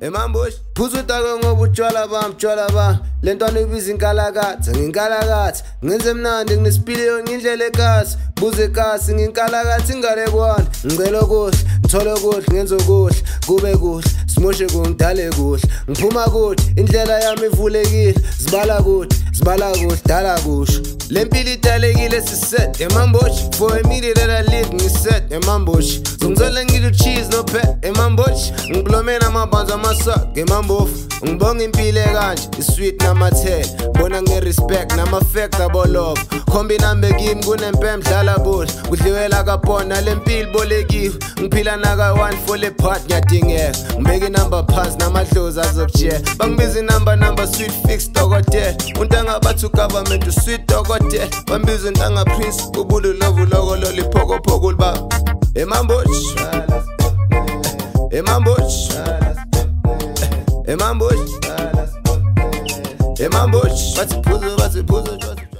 Emambush, phuzu utake ngoba utshwala bam lentwana ibiza inkalakatha nginkalakatha ngenze mnandi nginesipiliyo ngindlela ekasi buze ekasi nginkalakatha ingale kwana ngicela kuhle ngithole kuhle ngenze kuhle kube kuhle simoshe kungidale kuhle ngiphuma kuhle indlela yami ivulekile zibala kuhle dala kusho lempilo idalekile siset emambush for a minute that I live ngiset emambush ngizole ngilu cheese no pet emambush ngiblomena amabanza amasak emambofu ngibonga impilo kanje isweet namathela bona ngerespect nama-fact abolove khombi nambe kimi kunempembe dlala buhle kudliwela kapona lempilo bolekiwe ngiphila naka-1 for le part ngiyadingeka ngibeka inamba phansi namadlozi azokujela bangibiza inamba sweet fix dokotela untanga bathu government usweet dokotela bambiza untanga prince ubulu lovu loko loliphokopoko ulibaba emambush bathi phuzu